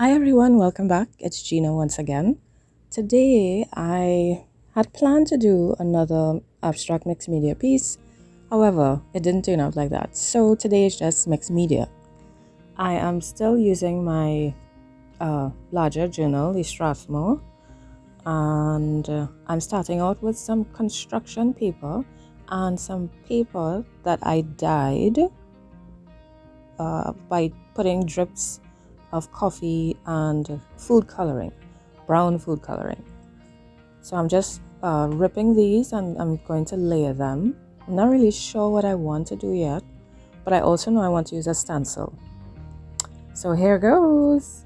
Hi everyone, welcome back. It's Gina once again. Today I had planned to do another abstract mixed media piece. However, it didn't turn out like that. So today is just mixed media. I am still using my larger journal, the Strathmore, and I'm starting out with some construction paper and some paper that I dyed by putting drips of coffee and food coloring, brown food coloring. So I'm just ripping these and I'm going to layer them. I'm not really sure what I want to do yet, but I also know I want to use a stencil. So here goes.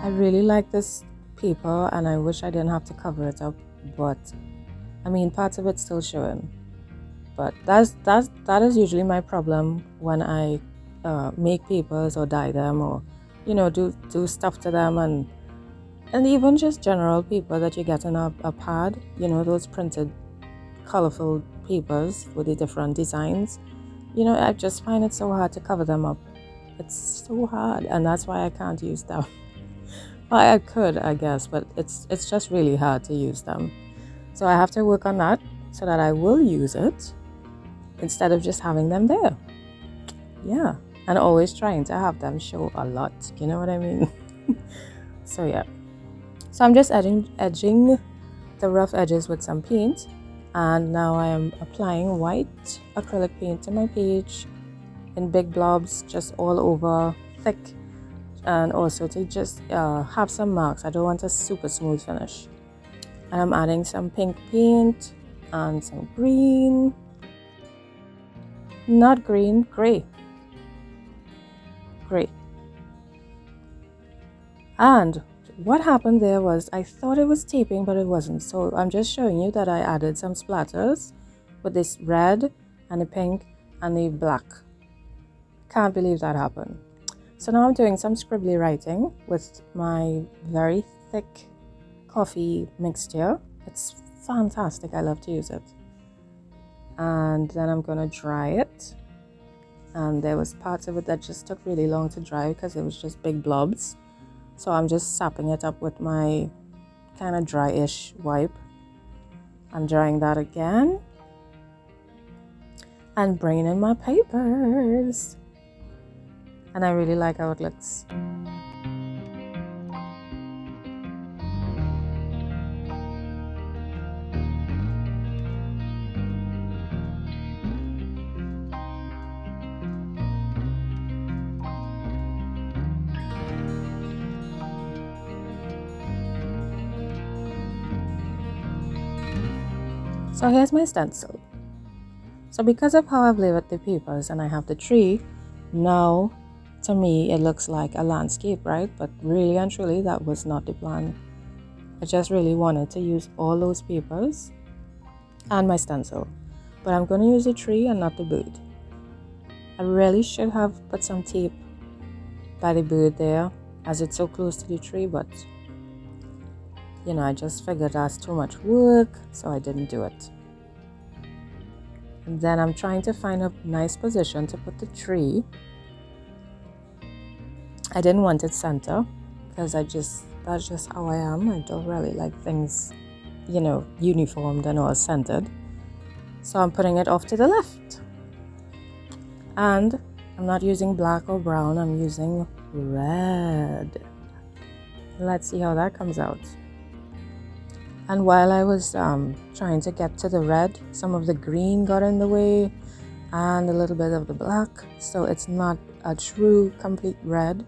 I really like this paper and I wish I didn't have to cover it up, but I mean parts of it's still showing. But that is usually my problem when I make papers or dye them or do stuff to them, and even just general paper that you get in a pad, those printed colorful papers with the different designs. I just find it so hard to cover them up. It's so hard, and that's why I can't use them. Well, I could, I guess, but it's just really hard to use them. So I have to work on that so that I will use it instead of just having them there. Yeah, and always trying to have them show a lot. You know what I mean? So yeah. So I'm just edging the rough edges with some paint, and now I am applying white acrylic paint to my page in big blobs, just all over, thick, and also to just have some marks. I don't want a super smooth finish. And I'm adding some pink paint and some green. Not green, gray. And what happened there was I thought it was taping, but it wasn't. So I'm just showing you that I added some splatters with this red and the pink and the black. Can't believe that happened. So now I'm doing some scribbly writing with my very thick coffee mixture. It's fantastic. I love to use it. And then I'm gonna dry it. And there was parts of it that just took really long to dry because it was just big blobs. So I'm just sapping it up with my kind of dry-ish wipe. I'm drying that again. And bringing in my papers. And I really like how it looks. So here's my stencil. So because of how I've layered the papers and I have the tree, now to me it looks like a landscape, right? But really and truly that was not the plan. I just really wanted to use all those papers and my stencil. But I'm going to use the tree and not the bird. I really should have put some tape by the bird there as it's so close to the tree, but I just figured that's too much work, so I didn't do it. And then I'm trying to find a nice position to put the tree. I didn't want it center because that's just how I am. I don't really like things, uniformed and all centered. So I'm putting it off to the left. And I'm not using black or brown, I'm using red. Let's see how that comes out. And while I was trying to get to the red, some of the green got in the way and a little bit of the black. So it's not a true complete red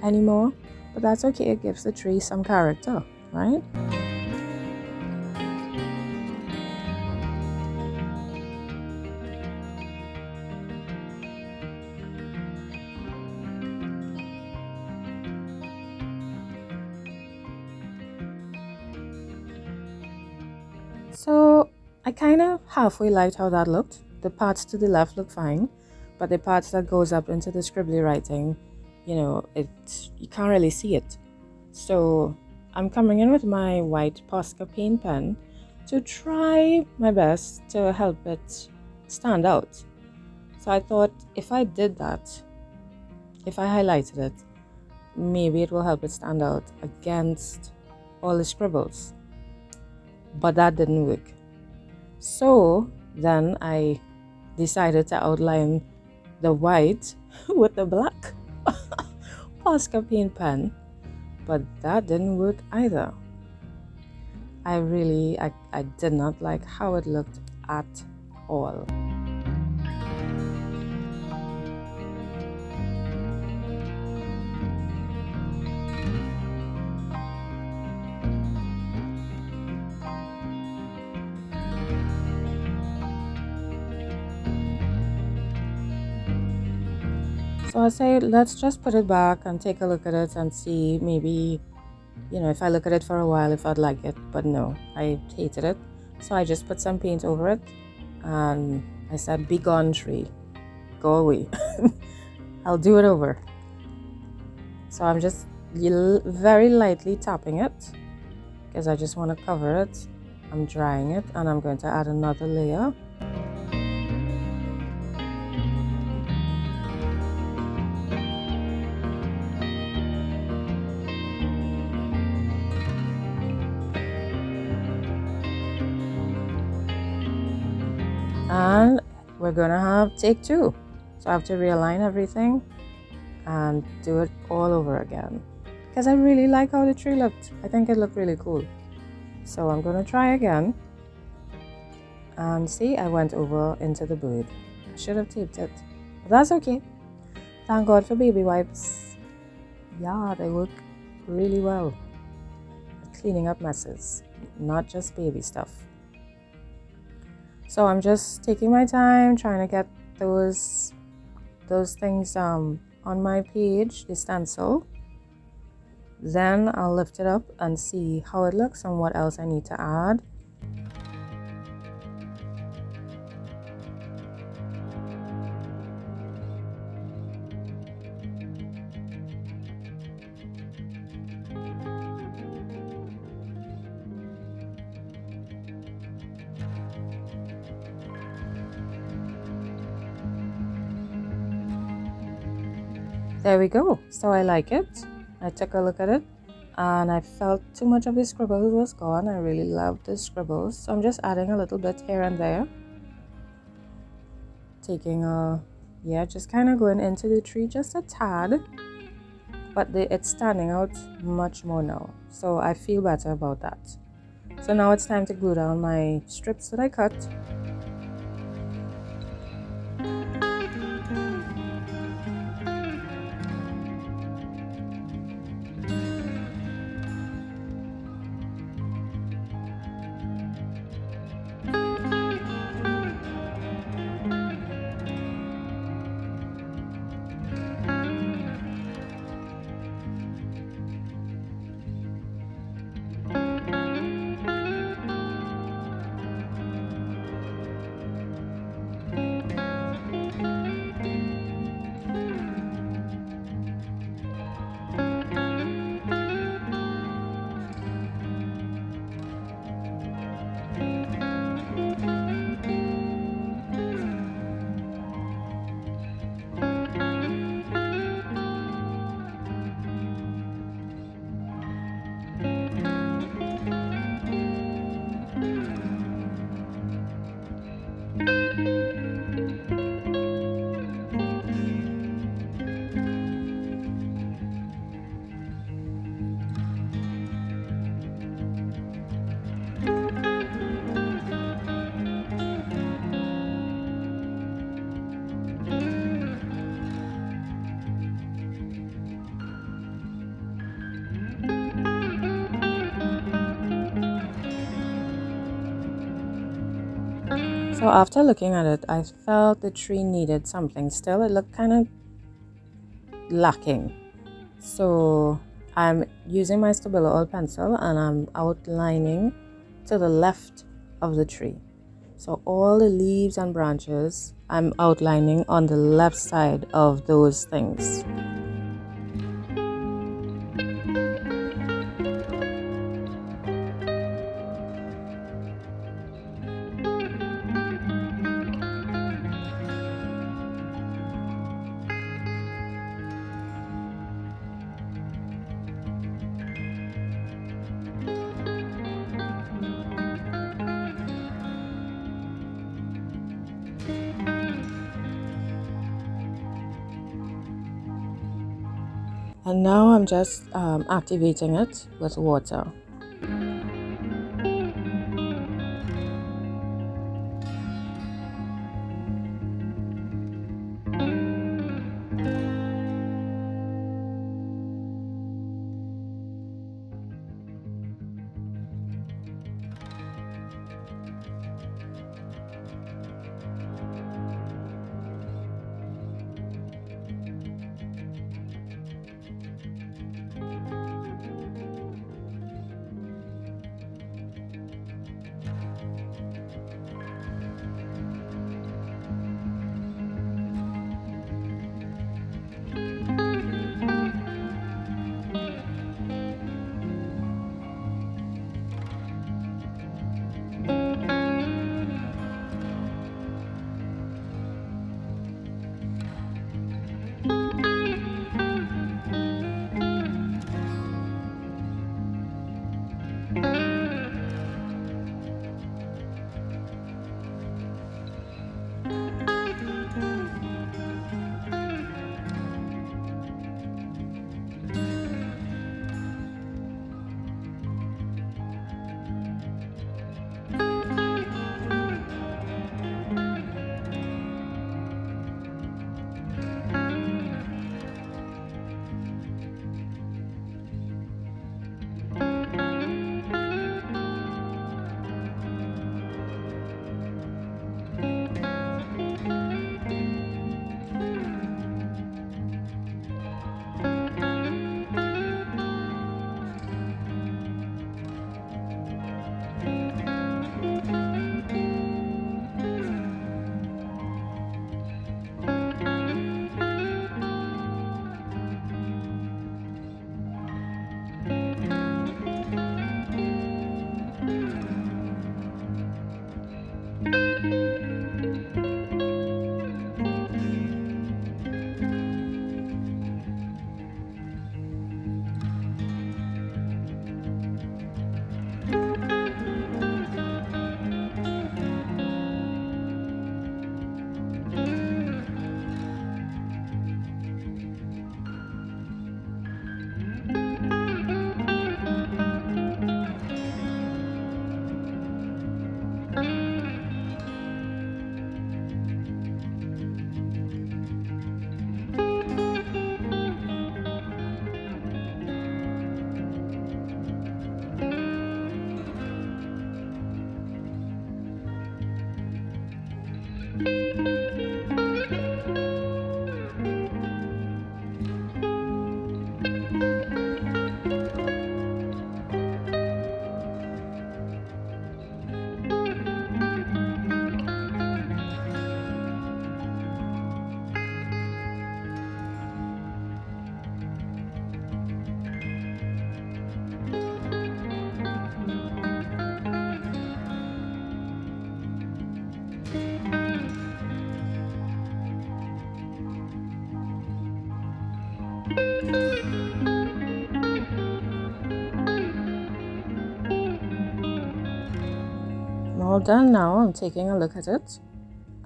anymore, but that's okay. It gives the tree some character, right? So I kind of halfway liked how that looked. The parts to the left look fine, but the parts that goes up into the scribbly writing, you can't really see it. So I'm coming in with my White POSCA paint pen to try my best to help it stand out. So I thought if I did that, if I highlighted it, maybe it will help it stand out against all the scribbles. But that didn't work. So then I decided to outline the white with the black POSCA paint pen, but that didn't work either. I did not like how it looked at all. So I say, let's just put it back and take a look at it and see maybe, if I look at it for a while, if I'd like it. But no, I hated it. So I just put some paint over it and I said, be gone, tree, go away. I'll do it over. So I'm just very lightly tapping it because I just want to cover it. I'm drying it and I'm going to add another layer. And we're gonna have take 2. So I have to realign everything and do it all over again because I really like how the tree looked. I think it looked really cool. So I'm gonna try again. And see, I went over into the bird. I should have taped it, but that's okay. Thank God for baby wipes. Yeah, they work really well at cleaning up messes, not just baby stuff. So I'm just taking my time trying to get those things on my page, the stencil. Then I'll lift it up and see how it looks and what else I need to add. There we go. So I like it. I took a look at it and I felt too much of the scribbles was gone. I really love the scribbles. So I'm just adding a little bit here and there. Taking just kind of going into the tree just a tad. But it's standing out much more now. So I feel better about that. So now it's time to glue down my strips that I cut. So after looking at it, I felt the tree needed something. Still, it looked kind of lacking. So I'm using my Stabilo oil pencil and I'm outlining to the left of the tree. So all the leaves and branches I'm outlining on the left side of those things. And now I'm just activating it with water. I'm all done now. I'm taking a look at it,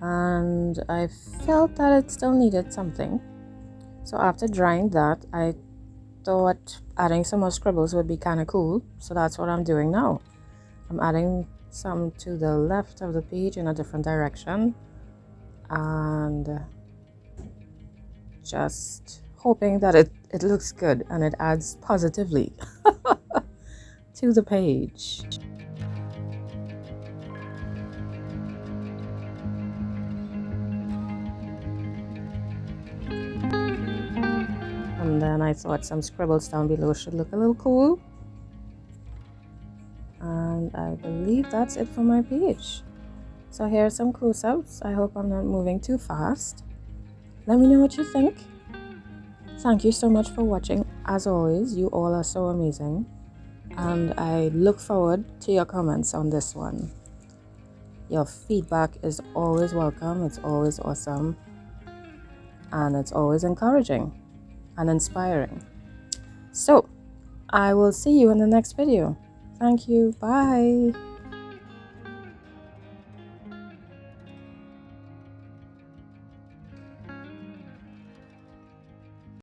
and I felt that it still needed something. So after drying that, I thought adding some more scribbles would be kind of cool. So that's what I'm doing now. I'm adding some to the left of the page in a different direction, and just hoping that it looks good and it adds positively to the page. And then I thought some scribbles down below should look a little cool. And I believe that's it for my page. So here are some close-ups. I hope I'm not moving too fast. Let me know what you think. Thank you so much for watching. As always, you all are so amazing. And I look forward to your comments on this one. Your feedback is always welcome. It's always awesome. And it's always encouraging and inspiring. So, I will see you in the next video. Thank you. Bye.